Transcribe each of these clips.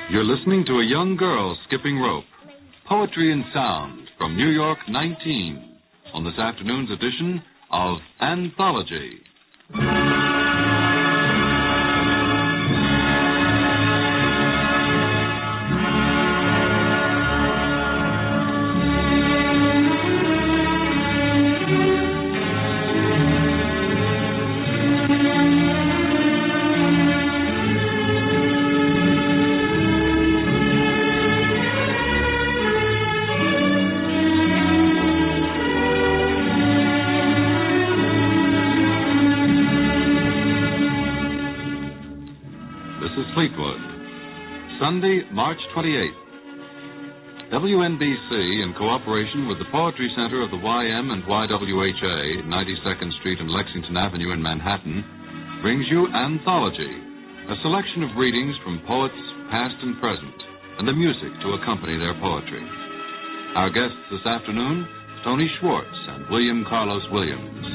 You're listening to a young girl skipping rope. Poetry and sound from New York 19 on this afternoon's edition of Anthology. Sunday, March 28th. WNBC, in cooperation with the Poetry Center of the YM and YWHA, 92nd Street and Lexington Avenue in Manhattan, brings you Anthology, a selection of readings from poets past and present, and the music to accompany their poetry. Our guests this afternoon, Tony Schwartz and William Carlos Williams.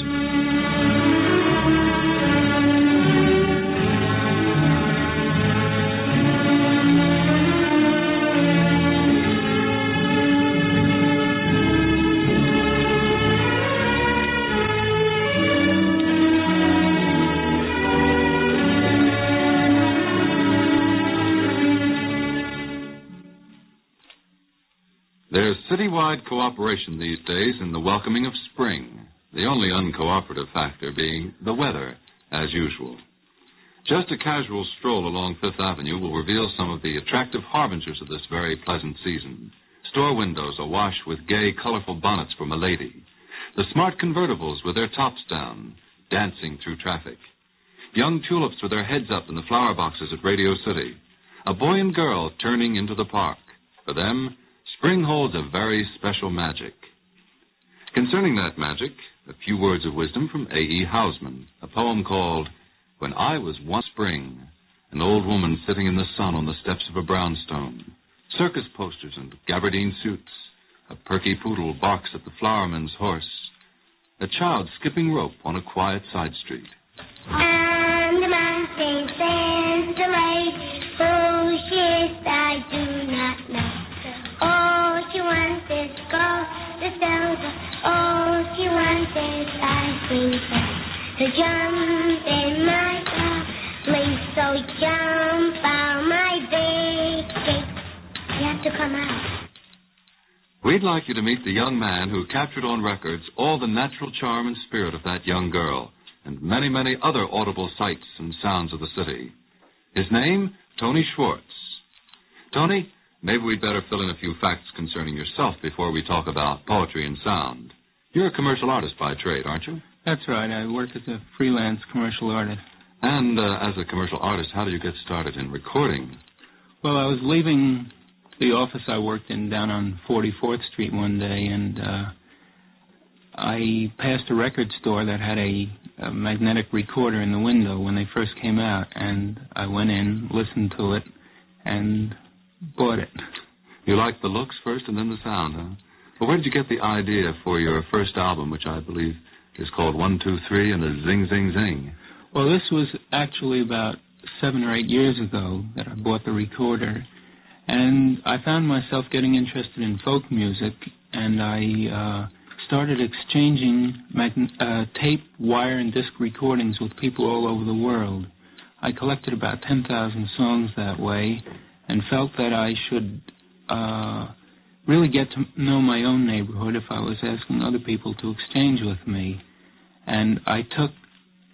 There's citywide cooperation these days in the welcoming of spring, the only uncooperative factor being the weather, as usual. Just a casual stroll along Fifth Avenue will reveal some of the attractive harbingers of this very pleasant season. Store windows awash with gay, colorful bonnets for milady. The smart convertibles with their tops down, dancing through traffic. Young tulips with their heads up in the flower boxes at Radio City. A boy and girl turning into the park. For them, spring holds a very special magic. Concerning that magic, a few words of wisdom from A.E. Housman, a poem called When I Was One Spring, an old woman sitting in the sun on the steps of a brownstone, circus posters and gabardine suits, a perky poodle barks at the flowerman's horse, a child skipping rope on a quiet side street. And the mountain stands delayed, whose shift I do not know. All she wants is gold, the silver. All she wants is icing to jump in my car. Please, so jump out my big gate. You have to come out. We'd like you to meet the young man who captured on records all the natural charm and spirit of that young girl, and many, many other audible sights and sounds of the city. His name, Tony Schwartz. Tony, maybe we'd better fill in a few facts concerning yourself before we talk about poetry and sound. You're a commercial artist by trade, aren't you? That's right. I work as a freelance commercial artist. And as a commercial artist, how did you get started in recording? Well, I was leaving the office I worked in down on 44th Street one day, and I passed a record store that had a magnetic recorder in the window when they first came out, and I went in, listened to it, and bought it. You liked the looks first and then the sound, huh? Well, where did you get the idea for your first album, which I believe is called 1, 2, 3 and a Zing, Zing, Zing? Well, this was actually about 7 or 8 years ago that I bought the recorder, and I found myself getting interested in folk music, and I started exchanging tape, wire, and disc recordings with people all over the world. I collected about 10,000 songs that way, and felt that I should really get to know my own neighborhood if I was asking other people to exchange with me. And I took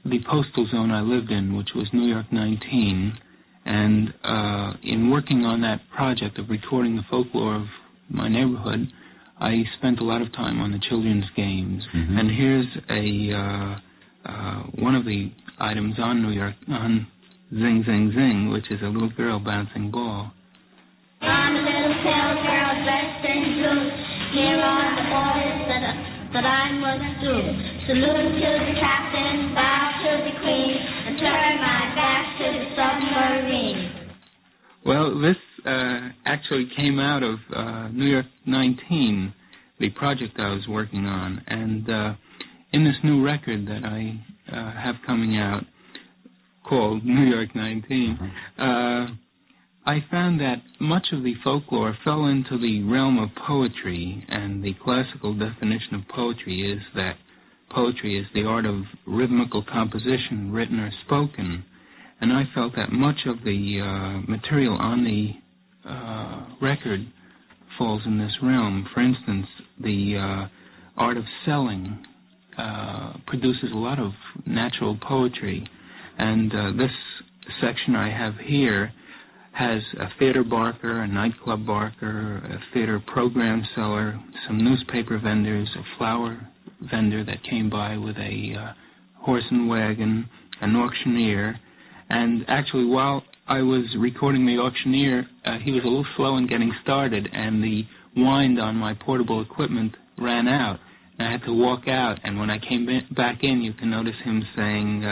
the postal zone I lived in, which was New York 19, and in working on that project of recording the folklore of my neighborhood, I spent a lot of time on the children's games. Mm-hmm. And here's one of the items on on Zing, Zing, Zing, which is a little girl bouncing ball. I'm a little pale girl dressed in blue. Here are the orders that I must do. Salute to the captain, bow to the queen, and turn my back to the submarine. Well, this actually came out of New York 19, the project I was working on. And in this new record that I have coming out, called New York 19, I found that much of the folklore fell into the realm of poetry, and the classical definition of poetry is that poetry is the art of rhythmical composition, written or spoken. And I felt that much of the material on the record falls in this realm. For instance, the art of selling produces a lot of natural poetry, and this section I have here has a theater barker, a nightclub barker, a theater program seller, some newspaper vendors, a flower vendor that came by with a horse and wagon, an auctioneer. And actually, while I was recording the auctioneer, he was a little slow in getting started, and the wind on my portable equipment ran out. And I had to walk out, and when I came back in, you can notice him saying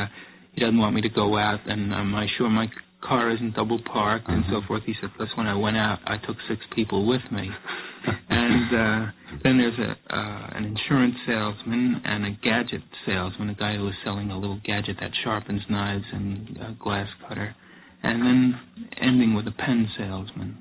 he doesn't want me to go out, and am I sure my car isn't double parked, and so forth. He said, plus when I went out, I took 6 people with me. And then there's an insurance salesman and a gadget salesman, a guy who was selling a little gadget that sharpens knives and a glass cutter, and then ending with a pen salesman.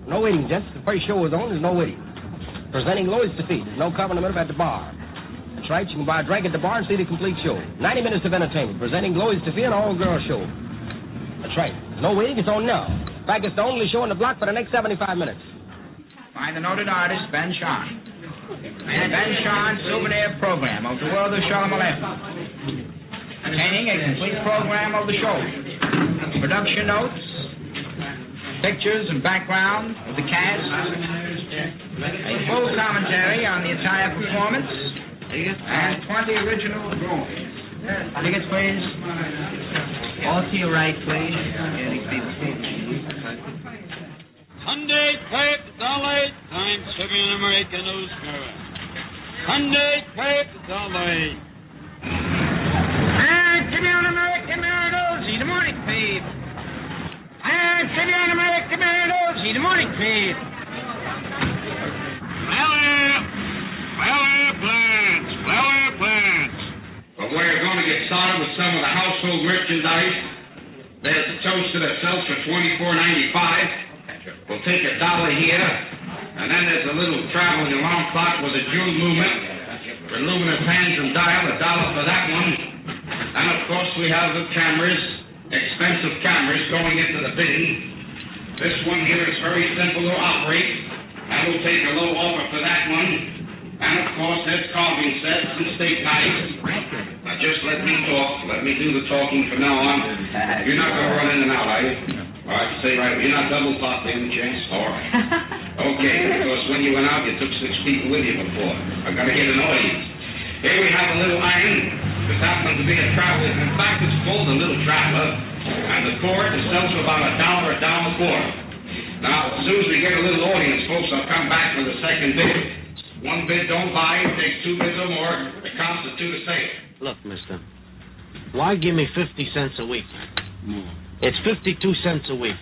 No waiting, gents. The first show is on. There's no waiting. Presenting Lloyd's Defeat. There's no covering them at the bar. That's right. You can buy a drink at the bar and see the complete show. 90 minutes of entertainment. Presenting Lloyd's Defeat, an all-girl show. That's right. There's no waiting. It's on now. In fact, it's the only show on the block for the next 75 minutes. Find the noted artist, Ben Shahn. And Ben Shahn's souvenir program of the world of Shalom Aleichem. Containing a complete program of the show. Production notes, pictures and background of the cast, a full commentary on the entire performance, and 20 original drawings. Tickets, please. All to your right, please. Sunday tape, dollar, Times Tribune American newspaper. Sunday tape, dollar. Tribune American News, the morning feed. Tribune American News, the morning feed. Flower plants. But we're going to get started with some of the household merchandise. There's a toaster that sells for $24.95. We'll take $1 here. And then there's a little traveling alarm clock with a jewel movement for aluminum pans and dial, $1 for that one. And, of course, we have the cameras, expensive cameras going into the bidding. This one here is very simple to operate, and we'll take a low offer for that one. And, of course, there's carving sets and steak knives. Now, just let me talk. Let me do the talking from now on. You're not going to run in and out, are you? All right, stay right. You're not double talked in the chance? All right. Okay, because when you went out, you took 6 people with you before. I've got to get an audience. Here we have a little iron. This happens to be a traveler. In fact, it's called a little traveler. And the cord is sells for about $1, $1.25. Now, as soon as we get a little audience, folks, I'll come back with a second bid. 1 bid don't buy, it takes 2 bids or more. It constitutes a sale. Look, mister, why give me 50 cents a week? It's 52 cents a week.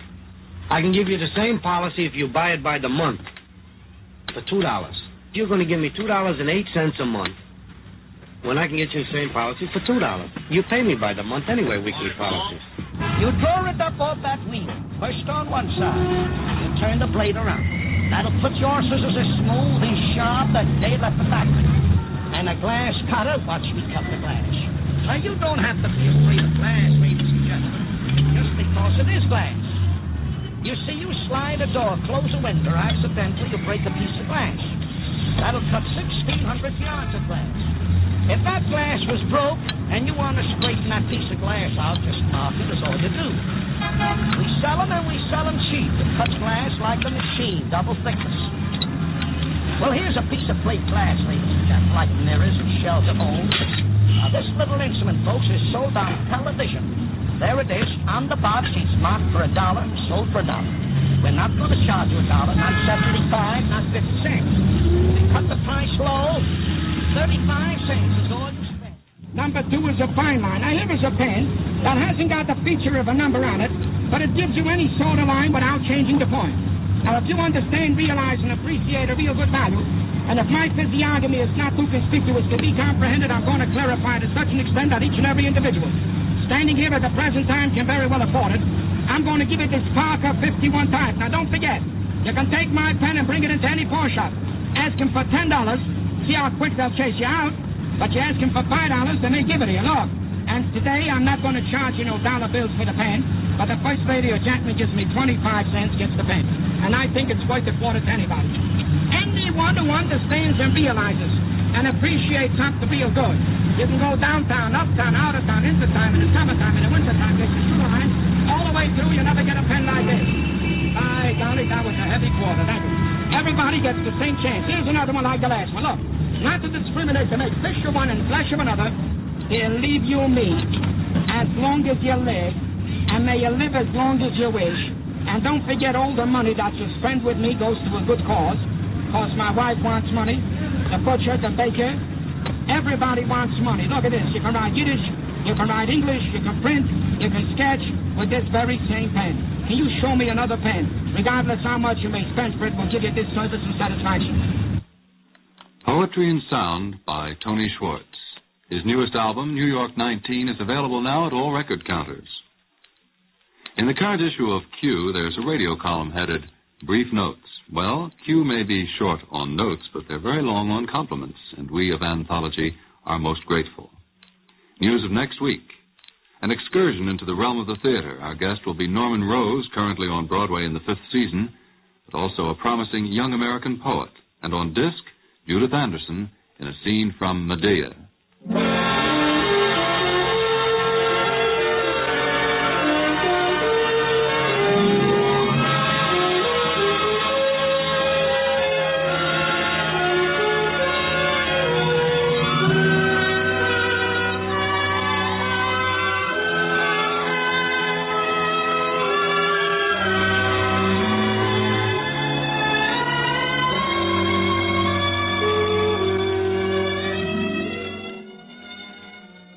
I can give you the same policy if you buy it by the month for $2. You're going to give me $2.08 a month when I can get you the same policy for $2. You pay me by the month anyway, weekly policies. You draw it up off that wheel, first on one side. You turn the blade around. That'll put your scissors as smooth and sharp as they left the factory. And a glass cutter, watch me cut the glass. Now, you don't have to be afraid of glass, ladies and gentlemen, just because it is glass. You see, you slide a door, close a window, accidentally you break a piece of glass. That'll cut 1,600 yards of glass. If that glass was broke and you want to straighten that piece of glass out, just mark it, that's all you do. We sell them and we sell them cheap. It cuts glass like a machine, double thickness. Well, here's a piece of plate glass, ladies and gentlemen, like mirrors and shells at home. Now, this little instrument, folks, is sold on television. There it is, on the box. It's marked for $1, sold for $1. We're not going to charge you $1, not 75, not 50 cents. We cut the price low, 35 cents is all you spend. Number 2 is a fine line. Now, here is a pen that hasn't got the feature of a number on it, but it gives you any sort of line without changing the point. Now, if you understand, realize, and appreciate a real good value, and if my physiognomy is not too conspicuous to be comprehended, I'm going to clarify to such an extent that each and every individual standing here at the present time can very well afford it. I'm going to give it this Parker 51 type. Now, don't forget, you can take my pen and bring it into any pawn shop. Ask them for $10. See how quick they'll chase you out. But you ask them for $5, they may give it to you. Look. And today, I'm not going to charge you no dollar bills for the pen, but the first lady or gentleman gives me 25 cents, gets the pen. And I think it's worth it for it to anybody. Anyone who understands and realizes and appreciates something real good. You can go downtown, uptown, out of town, into time, in the summertime, in the wintertime, get your shoe line, all the way through, you never get a pen like this. By golly, that was a heavy quarter, that was. Everybody gets the same chance. Here's another one like the last one. Look, not to discriminate, to make fish of one and flesh of another, believe you me, as long as you live, and may you live as long as you wish, and don't forget all the money that you spend with me goes to a good cause, because my wife wants money, the butcher, the baker, everybody wants money. Look at this, you can write Yiddish, you can write English, you can print, you can sketch with this very same pen. Can you show me another pen? Regardless how much you may spend for it, will give you this service and satisfaction. Poetry and Sound by Tony Schwartz. His newest album, New York 19, is available now at all record counters. In the current issue of Q, there's a radio column headed Brief Notes. Well, Q may be short on notes, but they're very long on compliments, and we of Anthology are most grateful. News of next week. An excursion into the realm of the theater. Our guest will be Norman Rose, currently on Broadway in the 5th season, but also a promising young American poet. And on disc, Judith Anderson in a scene from Medea.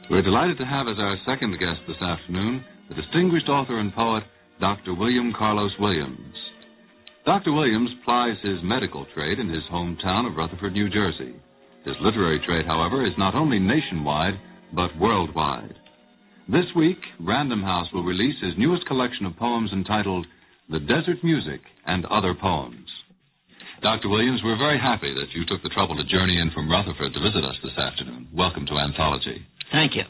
We're delighted to have as our second guest this afternoon the distinguished author and poet, Dr. William Carlos Williams. Dr. Williams plies his medical trade in his hometown of Rutherford, New Jersey. His literary trade, however, is not only nationwide, but worldwide. This week, Random House will release his newest collection of poems entitled The Desert Music and Other Poems. Dr. Williams, we're very happy that you took the trouble to journey in from Rutherford to visit us this afternoon. Welcome to Anthology. Thank you.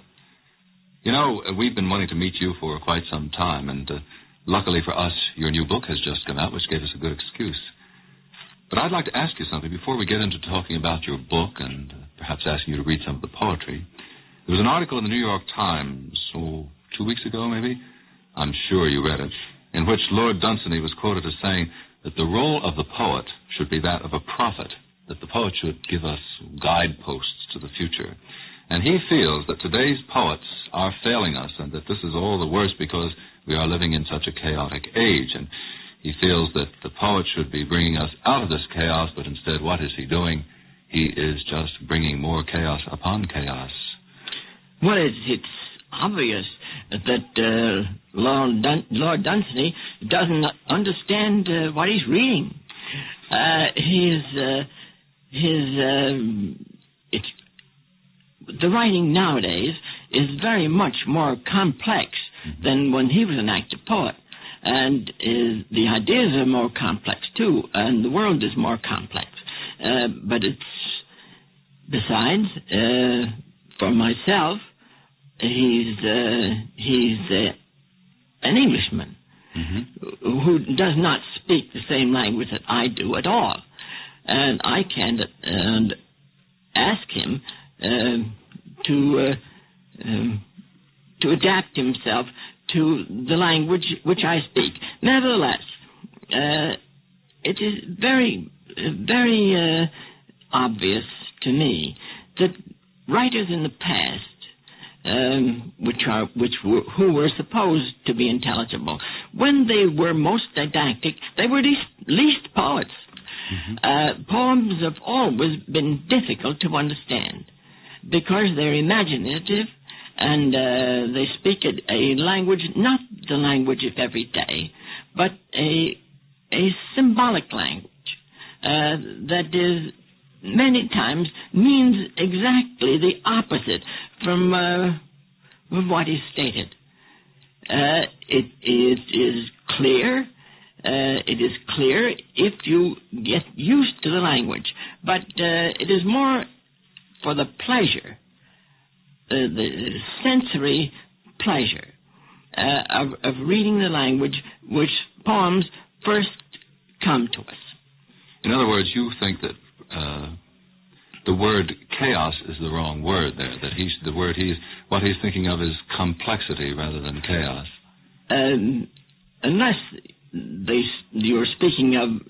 You know, we've been wanting to meet you for quite some time, and luckily for us, your new book has just come out, which gave us a good excuse. But I'd like to ask you something before we get into talking about your book and perhaps asking you to read some of the poetry. There was an article in the New York Times, 2 weeks ago maybe, I'm sure you read it, in which Lord Dunsany was quoted as saying that the role of the poet should be that of a prophet, that the poet should give us guideposts to the future. And he feels that today's poets are failing us and that this is all the worse because we are living in such a chaotic age. And he feels that the poet should be bringing us out of this chaos, but instead, what is he doing? He is just bringing more chaos upon chaos. Well, it's obvious that Lord Dunsany doesn't understand what he's reading. The writing nowadays is very much more complex than when he was an active poet. And the ideas are more complex, too, and the world is more complex. But besides, for myself, he's an Englishman who does not speak the same language that I do at all. And I can ask him to adapt himself to the language which I speak. Nevertheless, it is very, very obvious to me that writers in the past, who were supposed to be intelligible, when they were most didactic, they were least poets. Poems have always been difficult to understand because they're imaginative and they speak a language not the language of every day, but a symbolic language that is many times means exactly the opposite from what is stated. It is clear. It is clear if you get used to the language, but it is more for the pleasure, the sensory pleasure of reading the language which poems first come to us. In other words, you think that the word chaos is the wrong word there, that what he's thinking of is complexity rather than chaos. Unless you're speaking of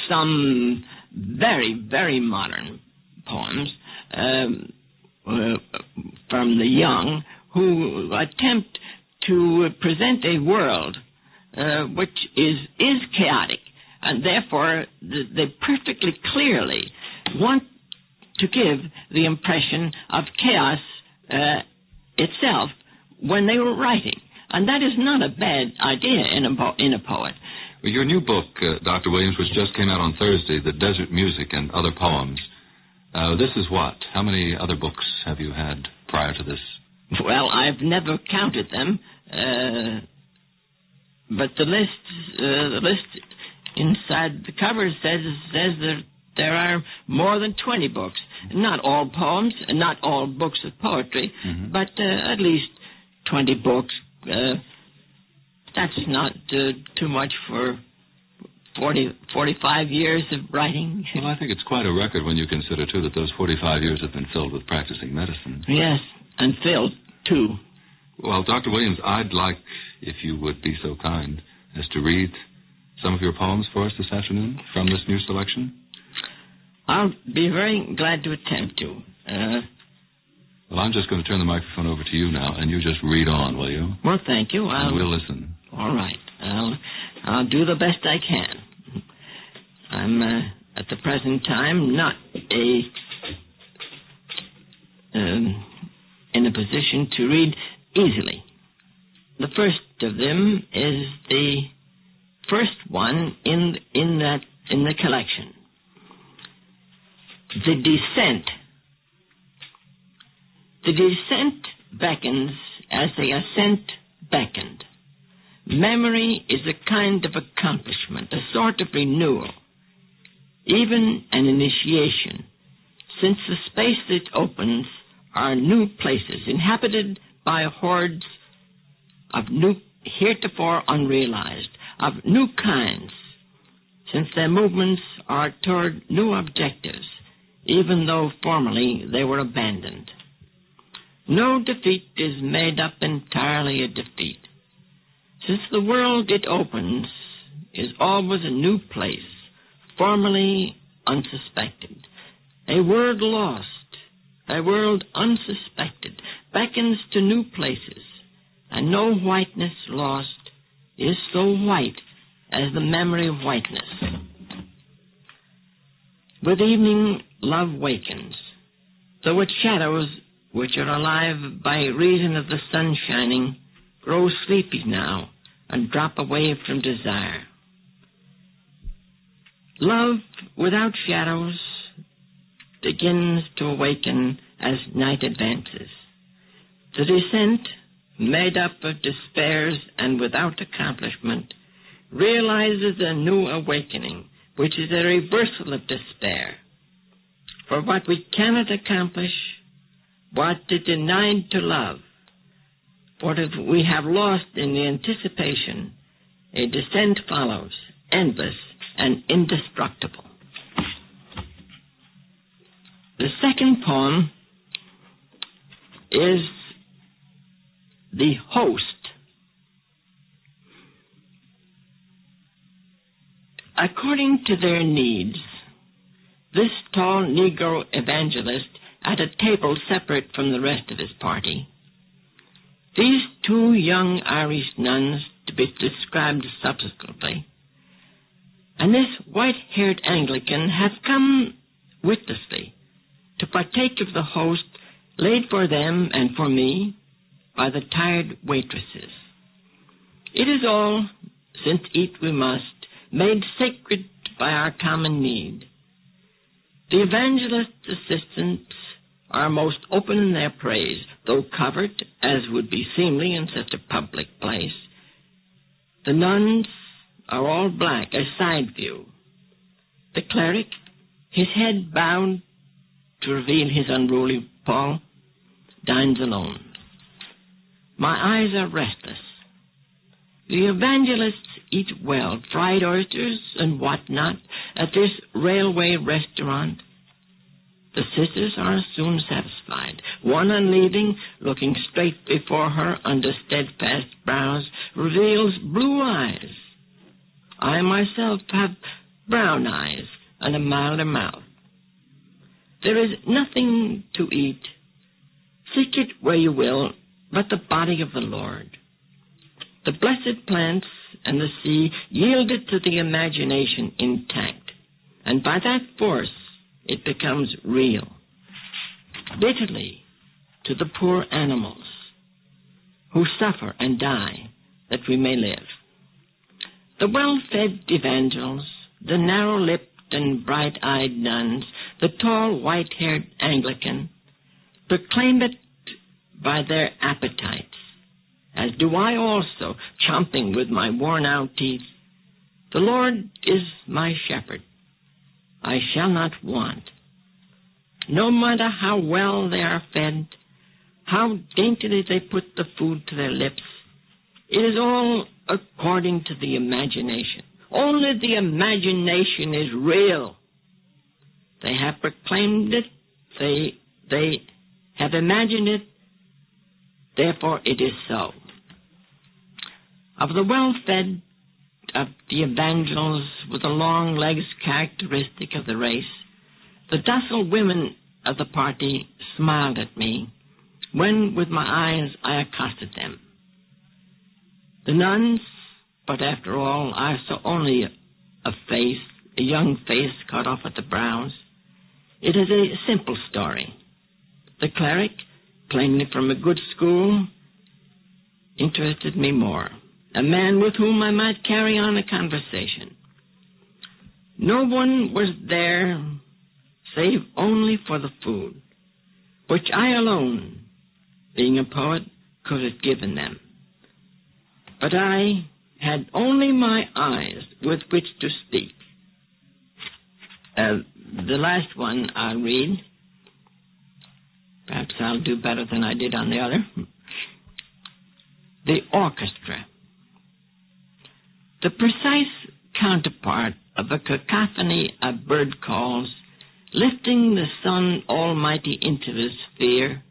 some very, very modern poems from the young who attempt to present a world which is chaotic, and therefore they perfectly clearly want to give the impression of chaos itself when they were writing. And that is not a bad idea in a poet. Well, your new book, Dr. Williams, which just came out on Thursday, The Desert Music and Other Poems, this is what? How many other books have you had prior to this? Well, I've never counted them, but the list inside the cover says that there are more than 20 books. Not all poems, and not all books of poetry, but at least 20 books. That's not too much for 45 years of writing. Well, I think it's quite a record when you consider, too, that those 45 years have been filled with practicing medicine. Yes, and filled, too. Well, Dr. Williams, I'd like, if you would be so kind, as to read some of your poems for us this afternoon from this new selection. I'll be very glad to attempt to. Well, I'm just going to turn the microphone over to you now, and you just read on, will you? Well, thank you. And we'll listen. All right. I'll do the best I can. I'm, at the present time, not in a position to read easily. The first of them is the first one in the collection. The Descent. The descent beckons as the ascent beckoned. Memory is a kind of accomplishment, a sort of renewal, even an initiation, since the space that opens are new places inhabited by hordes of new, heretofore unrealized, of new kinds, since their movements are toward new objectives, even though formerly they were abandoned. No defeat is made up entirely a defeat. Since the world it opens is always a new place, formerly unsuspected. A world lost, a world unsuspected, beckons to new places, and no whiteness lost is so white as the memory of whiteness. With evening, love wakens, though its shadows, which are alive by reason of the sun shining, grow sleepy now and drop away from desire. Love without shadows begins to awaken as night advances. The descent, made up of despairs and without accomplishment, realizes a new awakening, which is a reversal of despair. For what we cannot accomplish, what is denied to love, what if we have lost in the anticipation, a descent follows, endless and indestructible. The second poem is The Host. According to their needs, this tall Negro evangelist at a table separate from the rest of his party, these two young Irish nuns, to be described subsequently, and this white-haired Anglican have come witlessly to partake of the host laid for them and for me by the tired waitresses. It is all, since eat we must, made sacred by our common need. The evangelist's assistants are most open in their praise, though covered, as would be seemly in such a public place. The nuns are all black, a side view. The cleric, his head bowed to reveal his unruly poll, dines alone. My eyes are restless. The evangelists eat well, fried oysters and what not, at this railway restaurant. The sisters are soon satisfied. One on leaving, looking straight before her under steadfast brows, reveals blue eyes. I myself have brown eyes and a milder mouth. There is nothing to eat. Seek it where you will, but the body of the Lord. The blessed plants and the sea yielded to the imagination intact, and by that force it becomes real. Bitterly to the poor animals who suffer and die that we may live. The well-fed evangels, the narrow-lipped and bright-eyed nuns, the tall white-haired Anglican, proclaim it by their appetites, as do I also, chomping with my worn-out teeth. The Lord is my shepherd. I shall not want. No matter how well they are fed, how daintily they put the food to their lips, it is all according to the imagination. Only the imagination is real. They have proclaimed it. They have imagined it. Therefore it is so. Of the well-fed, of the evangels with the long legs characteristic of the race, the docile women of the party smiled at me when, with my eyes, I accosted them. The nuns, but after all, I saw only a face, a young face cut off at the brows. It is a simple story. The cleric, plainly from a good school, interested me more. A man with whom I might carry on a conversation. No one was there save only for the food, which I alone, being a poet, could have given them. But I had only my eyes with which to speak. The last one I'll read. Perhaps I'll do better than I did on the other. The orchestra. The precise counterpart of a cacophony of bird calls, lifting the sun almighty into the sphere,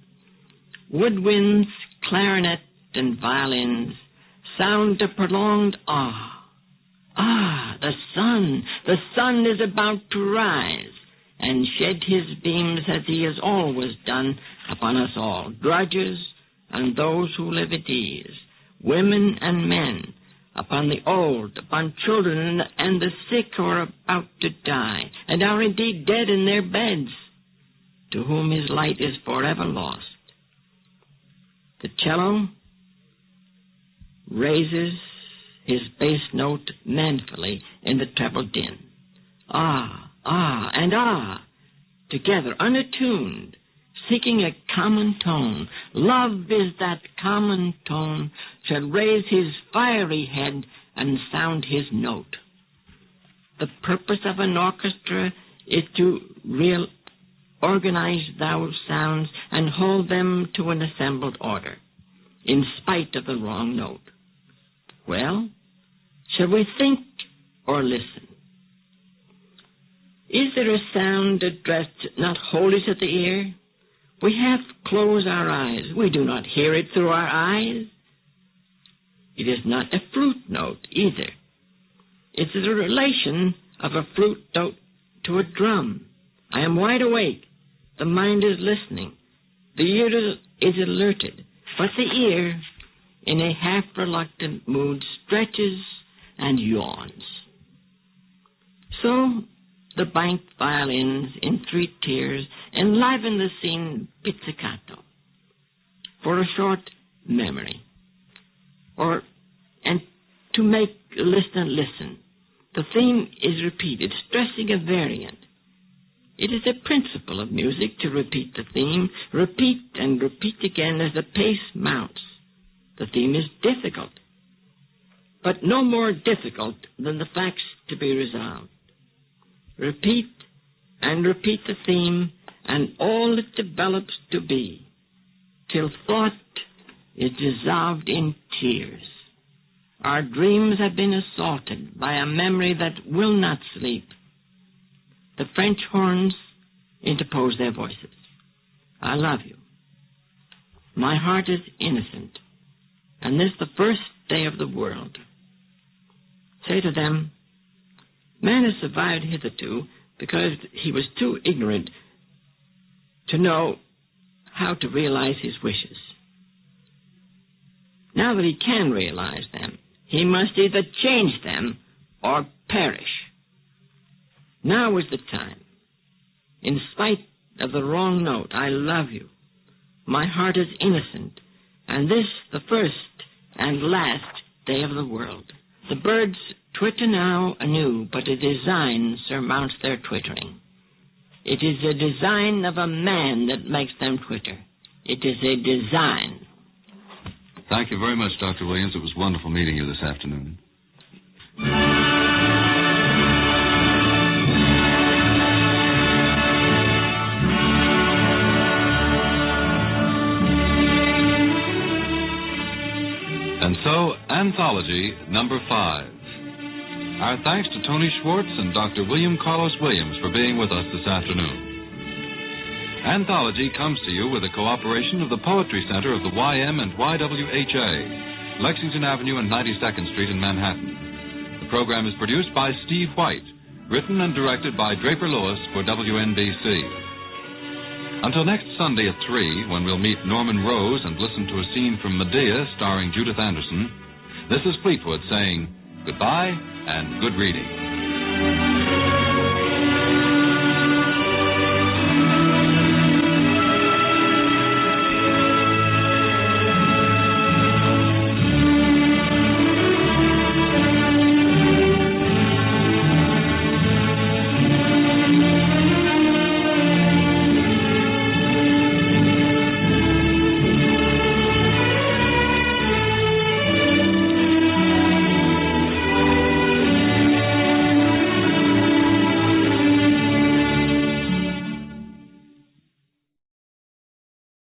woodwinds, clarinet, and violins sound a prolonged ah. Ah, the sun is about to rise and shed his beams as he has always done upon us all, drudges and those who live at ease, women and men, upon the old, upon children and the sick who are about to die, and are indeed dead in their beds, to whom his light is forever lost. The cello raises his bass note manfully in the treble din. Ah, ah, and ah, together, unattuned, seeking a common tone. Love is that common tone, shall raise his fiery head and sound his note. The purpose of an orchestra is to organize those sounds and hold them to an assembled order, in spite of the wrong note. Well, shall we think or listen? Is there a sound addressed not wholly to the ear? We have closed our eyes. We do not hear it through our eyes. It is not a flute note either. It is a relation of a flute note to a drum. I am wide awake. The mind is listening. The ear is alerted. But the ear, in a half-reluctant mood, stretches and yawns. So the banked violins in three tiers enliven the scene pizzicato for a short memory, or to make a listener listen. The theme is repeated, stressing a variant. It is a principle of music to repeat the theme, repeat and repeat again as the pace mounts. The theme is difficult, but no more difficult than the facts to be resolved. Repeat and repeat the theme and all it develops to be, till thought is dissolved in tears. Our dreams have been assaulted by a memory that will not sleep. The French horns interpose their voices. I love you. My heart is innocent, and this the first day of the world. Say to them, man has survived hitherto because he was too ignorant to know how to realize his wishes. Now that he can realize them, he must either change them or perish. Now is the time. In spite of the wrong note, I love you. My heart is innocent, and this the first and last day of the world. The birds twitter now anew, but a design surmounts their twittering. It is a design of a man that makes them twitter. It is a design. Thank you very much, Dr. Williams. It was wonderful meeting you this afternoon. And so, Anthology number 5. Our thanks to Tony Schwartz and Dr. William Carlos Williams for being with us this afternoon. Anthology comes to you with the cooperation of the Poetry Center of the YM and YWHA, Lexington Avenue and 92nd Street in Manhattan. The program is produced by Steve White, written and directed by Draper Lewis for WNBC. Until next Sunday at 3, when we'll meet Norman Rose and listen to a scene from Medea starring Judith Anderson, this is Fleetwood saying goodbye and good reading.